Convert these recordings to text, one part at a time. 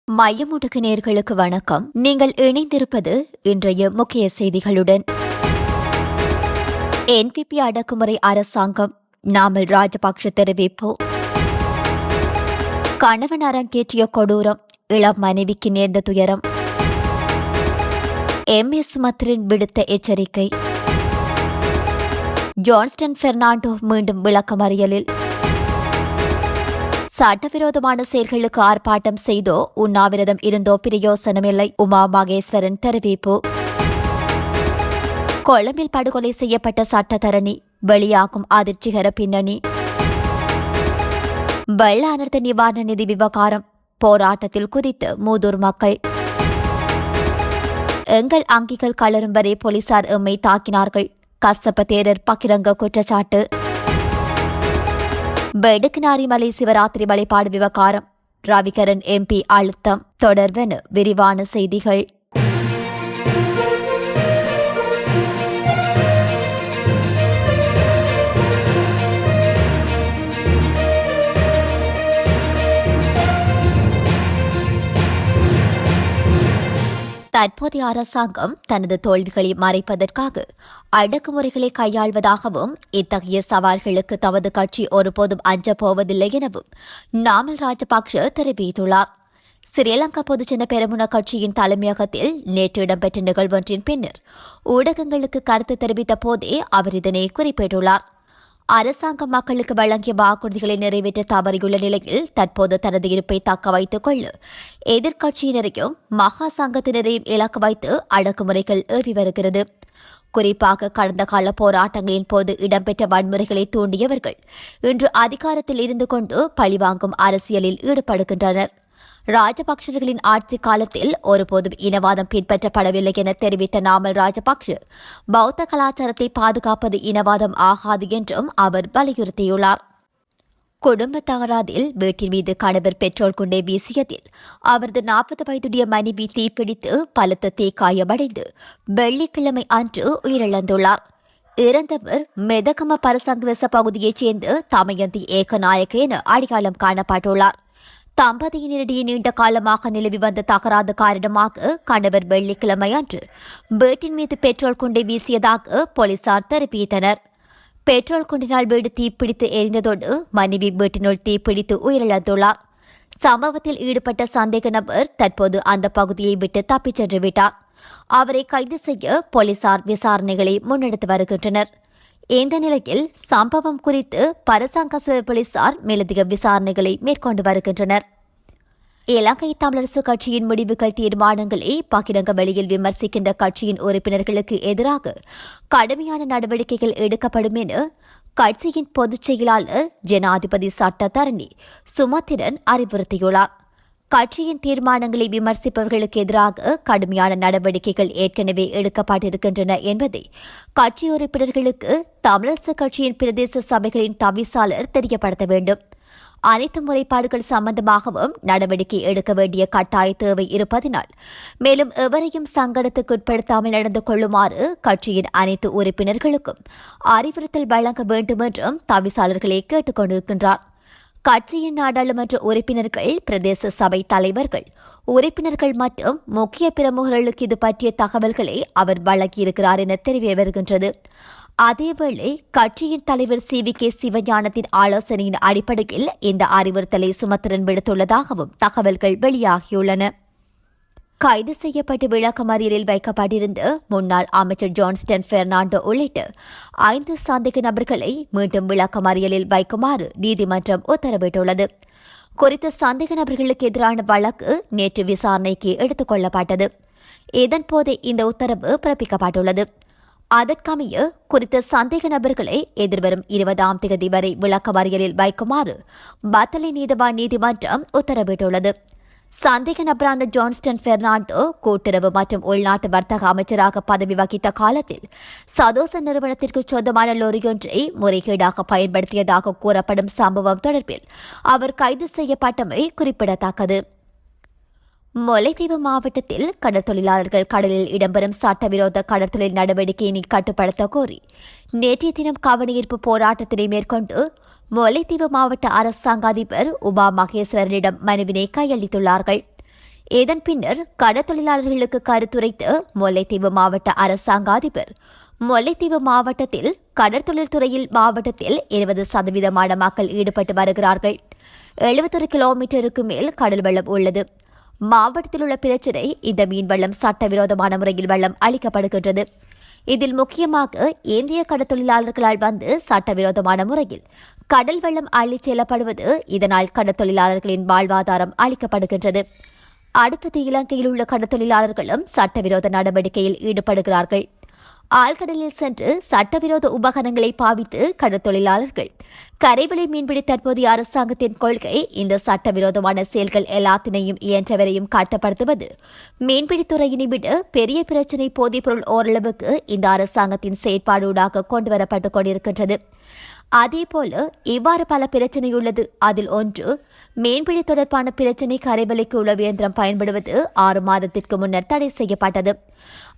மையமுடுக்கு நேர்களுக்கு வணக்கம். நீங்கள் இணைந்திருப்பது இன்றைய முக்கிய செய்திகளுடன். என்பிபி அடக்குமுறை அரசாங்கம் நாமல் ராஜபக்ஷ தெரிவிப்பு. கணவன் அரங்கேற்றிய கொடூரம், இளம் மனைவிக்கு நேர்ந்த துயரம். MS சுமத்ரன் விடுத்த எச்சரிக்கை. ஜான்ஸ்டன் பெர்னாண்டோ மீண்டும் விளக்கமறியலில். சட்டவிரோதமான செயல்களுக்கு ஆர்ப்பாட்டம் செய்தோ உண்ணாவிரதம் இருந்தோ பிரயோசனமில்லை, உமா மகேஸ்வரன் தெரிவிப்பு. கொழும்பில் படுகொலை செய்யப்பட்ட சட்டத்தரணி வெளியாகும் அதிர்ச்சிகர பின்னணி. வெள்ள அனர்த்த நிவாரண நிதி விவகாரம் போராட்டத்தில் குதித்து மூதூர் மக்கள். எங்கள் அங்கிகள் கலரும் வரை போலீசார் எம்மை தாக்கினார்கள், கசப்ப தேரர் பகிரங்க குற்றச்சாட்டு. வெடுக்குநாரிமலை சிவராத்திரி வழிபாடு விவகாரம் ரவிகரன் MP அழுத்தம் தொடர்வென விரிவான செய்திகள். தற்போதைய அரசாங்கம் தனது தோல்விகளை மறைப்பதற்காக அடக்குமுறைகளை கையாள்வதாகவும், இத்தகைய சவால்களுக்கு தமது கட்சி ஒருபோதும் அஞ்சப் போவதில்லை எனவும் நாமல் ராஜபக்ஷ தெரிவித்துள்ளார். ஸ்ரீலங்கா பொதுஜன பெரமுன கட்சியின் தலைமையகத்தில் நேற்று இடம்பெற்ற நிகழ்வொன்றின் பின்னர் ஊடகங்களுக்கு கருத்து தெரிவித்த போதே அவர் இதனை குறிப்பிட்டுள்ளார். அரசாங்கம் மக்களுக்கு வழங்கிய வாக்குறுதிகளை நிறைவேற்ற தவறியுள்ள நிலையில் தற்போது தனது இருப்பை தக்க வைத்துக் கொள்ள எதிர்க்கட்சியினரையும் மகா சங்கத்தினரையும் இலக்கு வைத்து அடக்குமுறைகள் ஏறி வருகிறது. குறிப்பாக கடந்த கால போராட்டங்களின் போது இடம்பெற்ற வன்முறைகளை தூண்டியவர்கள் இன்று அதிகாரத்தில் இருந்து கொண்டு பழிவாங்கும் அரசியலில் ஈடுபடுகின்றனர். ராஜபக்சர்களின் ஆட்சி காலத்தில் ஒருபோதும் இனவாதம் பின்பற்றப்படவில்லை என தெரிவித்த நாமல் ராஜபக்ஷ, பௌத்த கலாச்சாரத்தை பாதுகாப்பது இனவாதம் ஆகாது என்றும் அவர் வலியுறுத்தியுள்ளார். குடும்ப தகராறில் வீட்டின் மீது கணவர் பெட்ரோல் குண்டை வீசியதில் அவரது 40 வயதுடைய மனைவி தீப்பிடித்து பலத்த தீக்காயமடைந்து வெள்ளிக்கிழமை அன்று உயிரிழந்துள்ளார். இறந்தவர் மெதகம பரசங்கவச பகுதியைச் சேர்ந்த தமயந்தி ஏகநாயக்க என அடையாளம் காணப்பட்டுள்ளார். தம்பதியினரிடையே நீண்ட காலமாக நிலவி வந்த தகராறு காரணமாக கணவர் வெள்ளிக்கிழமை அன்று வீட்டின் மீது பெட்ரோல் குண்டை வீசியதாக போலீசார் தெரிவித்தனர். பெட்ரோல் குண்டினால் வீடு தீப்பிடித்து எரிந்ததோடு மனைவி வீட்டினுள் தீப்பிடித்து உயிரிழந்துள்ளார். சம்பவத்தில் ஈடுபட்ட சந்தேக நபர் தற்போது அந்த பகுதியை விட்டு தப்பிச் சென்று விட்டார். அவரை கைது செய்ய போலீசார் விசாரணைகளை முன்னெடுத்து வருகின்றனர். இந்த நிலையில் சம்பவம் குறித்து பரசாங்க போலீசார் மேலதிக விசாரணைகளை மேற்கொண்டு வருகின்றனர். இலங்கை தமிழரசு கட்சியின் முடிவுகள் தீர்மானங்களை பகிரங்க வெளியில் விமர்சிக்கின்ற கட்சியின் உறுப்பினர்களுக்கு எதிராக கடுமையான நடவடிக்கைகள் எடுக்கப்படும் என கட்சியின் பொதுச் செயலாளர் ஜனாதிபதி சட்டத்தரணி சுமத்திரன் அறிவுறுத்தியுள்ளார். கட்சியின் தீர்மானங்களை விமர்சிப்பவர்களுக்கு எதிராக கடுமையான நடவடிக்கைகள் ஏற்கனவே எடுக்கப்பட்டிருக்கின்றன என்பதை கட்சி உறுப்பினர்களுக்கு தமிழரசு கட்சியின் பிரதேச சபைகளின் தவிசாளர் தெரியப்படுத்த வேண்டும். அனைத்து முறைப்பாடுகள் சம்பந்தமாகவும் நடவடிக்கை எடுக்க வேண்டிய கட்டாய தேவை இருப்பதனால் மேலும் எவரையும் சங்கடத்துக்குட்படுத்தாமல் நடந்து கொள்ளுமாறு கட்சியின் அனைத்து உறுப்பினர்களுக்கும் அறிவுறுத்தல் வழங்க வேண்டும் என்றும் தவிசாளர்களை கேட்டுக் கொண்டிருக்கின்றார். கட்சியின் நாடாளுமன்ற உறுப்பினர்கள், பிரதேச சபை தலைவர்கள், உறுப்பினர்கள் மற்றும் முக்கிய பிரமுகர்களுக்கு இது பற்றிய தகவல்களை அவர் வழங்கியிருக்கிறார் என தெரிய வருகின்றது. அதேவேளை கட்சியின் தலைவர் CVK சிவஞானத்தின் ஆலோசனையின் அடிப்படையில் இந்த அறிவுறுத்தலை சுமத்திரன் விடுத்துள்ளதாகவும் தகவல்கள் வெளியாகியுள்ளன. கைது செய்யப்பட்டு விளக்கமறியலில் வைக்கப்பட்டிருந்த முன்னாள் அமைச்சர் ஜான்ஸ்டன் பெர்னாண்டோ உள்ளிட்ட 5 சந்தேக நபர்களை மீண்டும் விளக்கமறியலில் வைக்குமாறு நீதிமன்றம் உத்தரவிட்டுள்ளது. குறித்த சந்தேக நபர்களுக்கு எதிரான வழக்கு நேற்று விசாரணைக்கு எடுத்துக் கொள்ளப்பட்டது. இதன்போதே இந்த உத்தரவு பிறப்பிக்கப்பட்டுள்ளது. அதற்கமைய குறித்த சந்தேக நபர்களை எதிர்வரும் 20ஆம் தேதி வரை விளக்கமறியலில் வைக்குமாறு பத்தலை நீதவான் நீதிமன்றம் உத்தரவிட்டுள்ளது. சந்தேக நபரான ஜான்ஸ்டன் பெர்னாண்டோ கூட்டுறவு மற்றும் உள்நாட்டு வர்த்தக அமைச்சராக பதவி வகித்த காலத்தில் சதோச நிறுவனத்திற்கு சொந்தமான லொரியொன்றை முறைகேடாக பயன்படுத்தியதாக கூறப்படும் சம்பவம் தொடர்பில் அவர் கைது செய்யப்பட்டமை குறிப்பிடத்தக்கது. முல்லைத்தீவு மாவட்டத்தில் கடற்தொழிலாளர்கள் கடலில் இடம்பெறும் சட்டவிரோத கடற்தொழில் நடவடிக்கையினை கட்டுப்படுத்த கோரி நேற்றைய தினம் கவனஈர்ப்பு போராட்டத்தினை மேற்கொண்டு முல்லைத்தீவு மாவட்ட அரசாங்க அதிபர் உமா மகேஸ்வரனிடம் மனுவினை கையளித்துள்ளார்கள். இதன் பின்னர் கடற்தொழிலாளர்களுக்கு கருத்துரைத்த முல்லைத்தீவு மாவட்ட அரசாங்க அதிபர் முல்லைத்தீவு மாவட்டத்தில் கடற்தொழில் துறையில் மாவட்டத்தில் 20% மக்கள் ஈடுபட்டு வருகிறார்கள். 71 கிலோமீட்டருக்கு மேல் கடல் வெள்ளம் உள்ளது. மாவட்டத்தில் உள்ள பிரச்சினை இந்த மீன்வளம் சட்டவிரோதமான முறையில் வெள்ளம் அளிக்கப்படுகின்றது. இதில் முக்கியமாக இந்திய கடற்தொழிலாளர்களால் வந்து சட்டவிரோதமான முறையில் கடல் வெள்ளம் அள்ளிச் செல்லப்படுவது. இதனால் கடற்தொழிலாளர்களின் வாழ்வாதாரம் அளிக்கப்படுகின்றது. அடுத்தது இலங்கையில் உள்ள கடற்தொழிலாளர்களும் சட்டவிரோத நடவடிக்கையில் ஈடுபடுகிறார்கள். ஆழ்கடலில் சென்று சட்டவிரோத உபகரணங்களை பாவித்து கடற்தொழிலாளர்கள் கரைவலை மீன்பிடி தற்போதைய அரசாங்கத்தின் கொள்கை. இந்த சட்டவிரோதமான செயல்கள் எல்லாத்தினையும் இயன்றவரையும் கட்டுப்படுத்துவது மீன்பிடித்துறையினை விட பெரிய பிரச்சினை. போதைப்பொருள் ஓரளவுக்கு இந்த அரசாங்கத்தின் செயற்பாடூடாக கொண்டுவரப்பட்டுக் கொண்டிருக்கின்றது. அதேபோல இவ்வாறு பல பிரச்சினை உள்ளது. அதில் ஒன்று மீன்பிடி தொடர்பான பிரச்சினை. கரைவலைக்கு உள்ள இயந்திரம் பயன்படுவது 6 மாதத்திற்கு முன்னர் தடை செய்யப்பட்டது.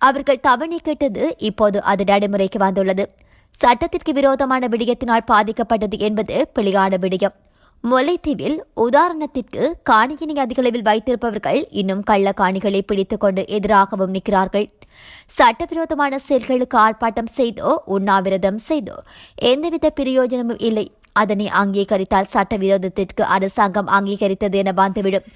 அவர்கள் தவணை கேட்டது. இப்போது அது நடைமுறைக்கு வந்துள்ளது. சட்டத்திற்கு விரோதமான விடயத்தினால் பாதிக்கப்பட்டது என்பது பிழையான விடயம். முல்லைத்தீவில் உதாரணத்திற்கு காணியினை அதிகளவில் வைத்திருப்பவர்கள் இன்னும் கள்ள காணிகளை பிடித்துக் கொண்டு எதிராகவும் நிற்கிறார்கள். சட்டவிரோதமான செயல்களுக்கு ஆர்ப்பாட்டம் செய்தோ உண்ணாவிரதம் செய்தோ எந்தவித பிரயோஜனமும் இல்லை. அதனை அங்கீகரித்தால் சட்டவிரோதத்திற்கு அரசாங்கம் அங்கீகரித்தது என வந்துவிடும்.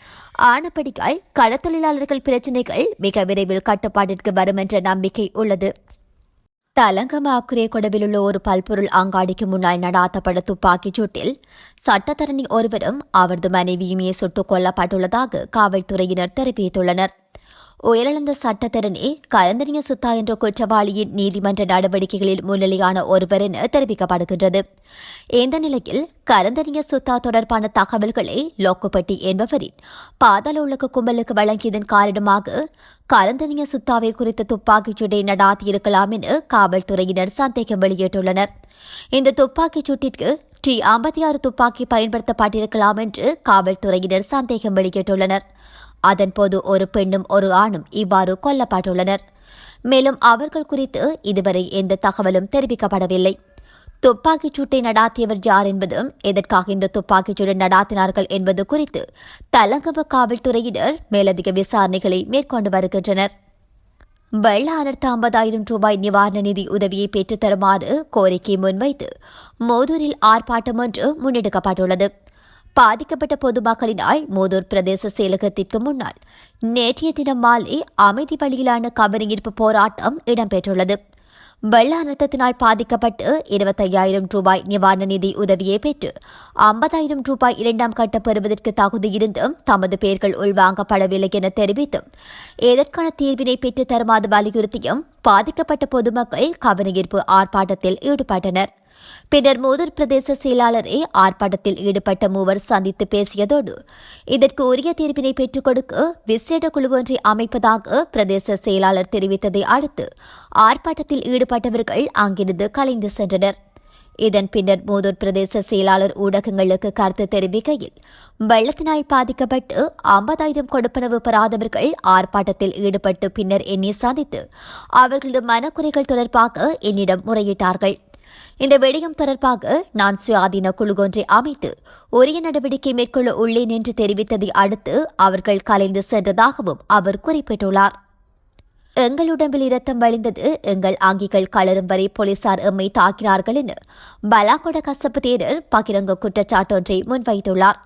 ஆனபடியால் கடற்தொழிலாளர்கள் பிரச்சினைகள் மிக விரைவில் கட்டுப்பாட்டிற்கு வரும் என்ற நம்பிக்கை உள்ளது. தலங்கம அக்குரேகொடவில் உள்ள ஒரு பல்பொருள் அங்காடிக்கு முன்னால் நடாத்தப்பட்ட துப்பாக்கிச் சூட்டில் சட்டத்தரணி ஒருவரும் அவரது மனைவியுமே சுட்டுக் கொல்லப்பட்டுள்ளதாக காவல்துறையினர் தெரிவித்துள்ளனர். உயிரிழந்த சட்டத்தரணி கரந்தனிய சுத்தா என்ற குற்றவாளியின் நீதிமன்ற நடவடிக்கைகளில் முன்னிலையான ஒருவர் என தெரிவிக்கப்படுகின்றது. இந்த நிலையில் கரந்தனிய சுத்தா தொடர்பான தகவல்களை லோக்குப்பட்டி என்பவரின் பாதாள உலக கும்பலுக்கு வழங்கியதன் காரணமாக கரந்தனிய சுத்தாவை குறித்த துப்பாக்கிச் சூட்டை நடாத்தியிருக்கலாம் என காவல்துறையினர் சந்தேகம் வெளியிட்டுள்ளனர். இந்த துப்பாக்கிச் சூட்டிற்கு T56 துப்பாக்கி பயன்படுத்தப்பட்டிருக்கலாம் என்று காவல்துறையினர் சந்தேகம் வெளியிட்டுள்ளனர். அதன்போது ஒரு பெண்ணும் ஒரு ஆணும் இவ்வாறு கொல்லப்பட்டுள்ளனர். மேலும் அவர்கள் குறித்து இதுவரை எந்த தகவலும் தெரிவிக்கப்படவில்லை. துப்பாக்கிச் சூட்டை நடாத்தியவர் யார் என்பதும் எதற்காக இந்த துப்பாக்கிச் சூட்டை நடாத்தினார்கள் என்பது குறித்து தலங்கம காவல்துறையினர் மேலதிக விசாரணைகளை மேற்கொண்டு வருகின்றனர். வெள்ள அனர்த்த 50,000 ரூபாய் நிவாரண நிதி உதவியை பெற்றுத் தருமாறு கோரிக்கை முன்வைத்து மோதூரில் ஆர்ப்பாட்டம் ஒன்று முன்னெடுக்கப்பட்டுள்ளது. பாதிக்கப்பட்ட பொதுமக்களினால் மோதூர் பிரதேச செயலகத்திற்கு முன்னால் நேற்றைய தினம் மாலை அமைதி வழியிலான கவனஈர்ப்பு போராட்டம் இடம்பெற்றுள்ளது. வெள்ள அனர்த்தத்தினால் பாதிக்கப்பட்டு 25,000 ரூபாய் நிவாரண நிதி உதவியை பெற்று 50,000 ரூபாய் 2ஆம் கட்ட பெறுவதற்கு தகுதியிருந்தும் தமது பெயர்கள் உள்வாங்கப்படவில்லை என தெரிவித்தும் இதற்கான தீர்வினை பெற்றுத் தருமாறு வலியுறுத்தியும் பாதிக்கப்பட்ட பொதுமக்கள் கவனஈர்ப்பு ஆர்ப்பாட்டத்தில் ஈடுபட்டனர். பின்னர் மோதூர் பிரதேச செயலாளரை ஆர்ப்பாட்டத்தில் ஈடுபட்ட மூவர் சந்தித்து பேசியதோடு இதற்கு உரிய தீர்ப்பினை பெற்றுக் கொடுக்க விசேட குழு ஒன்றை அமைப்பதாக பிரதேச செயலாளர் தெரிவித்ததை அடுத்து ஆர்ப்பாட்டத்தில் ஈடுபட்டவர்கள் அங்கிருந்து கலைந்து சென்றனர். இதன் பின்னர் மோதூர் பிரதேச செயலாளர் ஊடகங்களுக்கு கருத்து தெரிவிக்கையில் வெள்ளத்தினால் பாதிக்கப்பட்டு 50,000 கொடுப்பனவு பெறாதவர்கள் ஆர்ப்பாட்டத்தில் ஈடுபட்டு பின்னர் என்னை சந்தித்து அவர்களது மனக்குறைகள் தொடர்பாக என்னிடம் முறையிட்டார்கள். இந்த விடயம் தொடர்பாக நான் சுயாதீன குழு ஒன்றை அமைத்து உரிய நடவடிக்கை மேற்கொள்ள உள்ளேன் என்று தெரிவித்ததை அடுத்து அவர்கள் கலைந்து சென்றதாகவும் அவர் குறிப்பிட்டுள்ளார். எங்கள் உடம்பில் இரத்தம் வழிந்தது, எங்கள் ஆங்கிகள் கலரும் வரை போலீசார் எம்மை தாக்கினார்கள் என பலாகொட கசப்பு தேரர் பகிரங்க குற்றச்சாட்டொன்றை முன்வைத்துள்ளார்.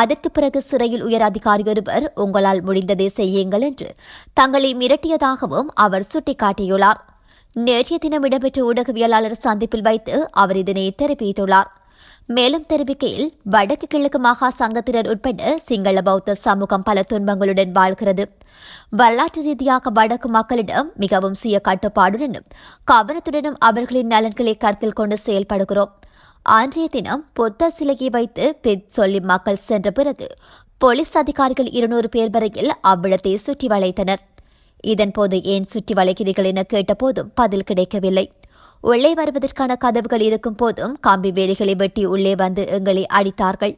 அதற்கு பிறகு சிறையில் உயர் அதிகாரி ஒருவர் உங்களால் முடிந்ததை செய்யுங்கள் என்று தங்களை மிரட்டியதாகவும் அவர் சுட்டிக்காட்டியுள்ளார். நேற்றைய தினம் இடம்பெற்ற ஊடகவியலாளர் சந்திப்பில் வைத்து அவர் இதனை தெரிவித்துள்ளார். மேலும் தெரிவிக்கையில் வடக்கு கிழக்கு மகா சங்கத்தினர் உட்பட சிங்கள பௌத்த சமூகம் பல துன்பங்களுடன் வாழ்கிறது. வரலாற்று ரீதியாக வடக்கு மக்களிடம் மிகவும் சுய கட்டுப்பாடுடனும் கவனத்துடனும் அவர்களின் நலன்களை கருத்தில் கொண்டு செயல்படுகிறோம். அன்றைய தினம் புத்த சிலையை வைத்து சொல்லி மக்கள் சென்ற பிறகு போலீஸ் அதிகாரிகள் 200 பேர் வரையில் அவ்விடத்தை சுற்றி வளைத்தனர். இதன்போது ஏன் சுற்றி வளைக்கிறீர்கள் என கேட்டபோதும் பதில் கிடைக்கவில்லை. உள்ளே வருவதற்கான கதவுகள் இருக்கும் போதும் கம்பி வேலிகளை வெட்டி உள்ளே வந்து எங்களை அடித்தார்கள்.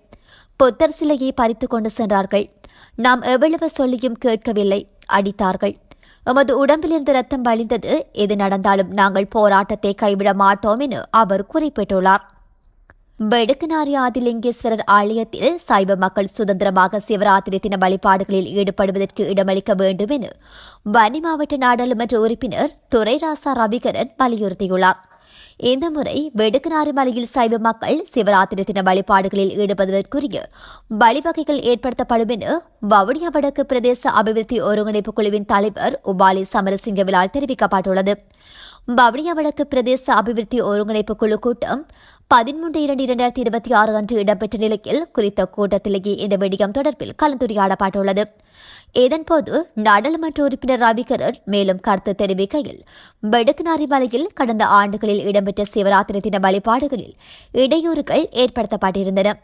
புத்தர் சிலையை பறித்து கொண்டு சென்றார்கள். நாம் எவ்வளவு சொல்லியும் கேட்கவில்லை, அடித்தார்கள். எமது உடம்பிலிருந்து ரத்தம் வழிந்தது. எது நடந்தாலும் நாங்கள் போராட்டத்தை கைவிட மாட்டோம் என அவர் குறிப்பிட்டுள்ளார். வெடுக்கனாரி ஆதிலிங்கேஸ்வரர் ஆலயத்தில் சைவ மக்கள் சுதந்திரமாக சிவராத்திரி தின வழிபாடுகளில் ஈடுபடுவதற்கு இடமளிக்க வேண்டும் என வன்னி மாவட்ட நாடாளுமன்ற உறுப்பினர் துரைராசா ரவிகரன் வலியுறுத்தியுள்ளார். இந்த முறை வெடுக்கனாரி மலையில் சைவ மக்கள் சிவராத்திரி தின வழிபாடுகளில் ஈடுபடுவதற்குரிய வழிவகைகள் ஏற்படுத்தப்படும் என வவுனியா வடக்கு பிரதேச அபிவிருத்தி ஒருங்கிணைப்பு குழுவின் தலைவர் உபாலி சமரசிங்கவிலால் தெரிவிக்கப்பட்டுள்ளது. வவுனியா வடக்கு பிரதேச அபிவிருத்தி ஒருங்கிணைப்பு குழு கூட்டம் 13/2/2026 அன்று இடம்பெற்ற நிலையில் குறித்த கூட்டத்திலேயே இந்த விடயம் தொடர்பில் கலந்துரையாடப்பட்டுள்ளது. இதன்போது நாடாளுமன்ற உறுப்பினர் ரவிகரன் மேலும் கருத்து தெரிவிக்கையில், வெடுக்கனாரி மலையில் கடந்த ஆண்டுகளில் இடம்பெற்ற சிவராத்திரி தின வழிபாடுகளில் இடையூறுகள் ஏற்படுத்தப்பட்டிருந்தன.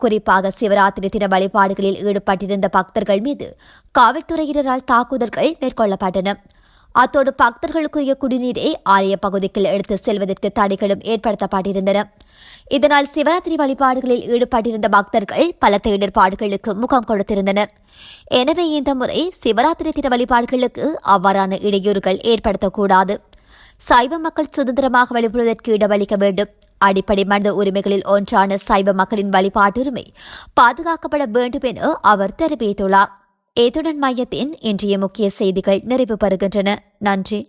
குறிப்பாக சிவராத்திரி தின வழிபாடுகளில் ஈடுபட்டிருந்த பக்தர்கள் மீது காவல்துறையினரால் தாக்குதல்கள் மேற்கொள்ளப்பட்டன. அத்தோடு பக்தர்களுக்குரிய குடிநீரை ஆலய பகுதிக்கு எடுத்து செல்வதற்கு தடைகளும் ஏற்படுத்தப்பட்டிருந்தன. இதனால் சிவராத்திரி வழிபாடுகளில் ஈடுபட்டிருந்த பக்தர்கள் பலத்த இடர்பாடுகளுக்கு முகம் கொடுத்திருந்தனர். எனவே இந்த முறை சிவராத்திரி தின வழிபாடுகளுக்கு அவ்வாறான இடையூறுகள் ஏற்படுத்தக்கூடாது. சைவ மக்கள் சுதந்திரமாக வழிபடுவதற்கு இடமளிக்க வேண்டும். அடிப்படை மனித உரிமைகளில் ஒன்றான சைவ மக்களின் வழிபாட்டுரிமை பாதுகாக்கப்பட வேண்டும் என அவர் தெரிவித்துள்ளார். இத்துடன் மையத்தின் இன்றைய முக்கிய செய்திகள் நிறைவு பெறுகின்றன. நன்றி.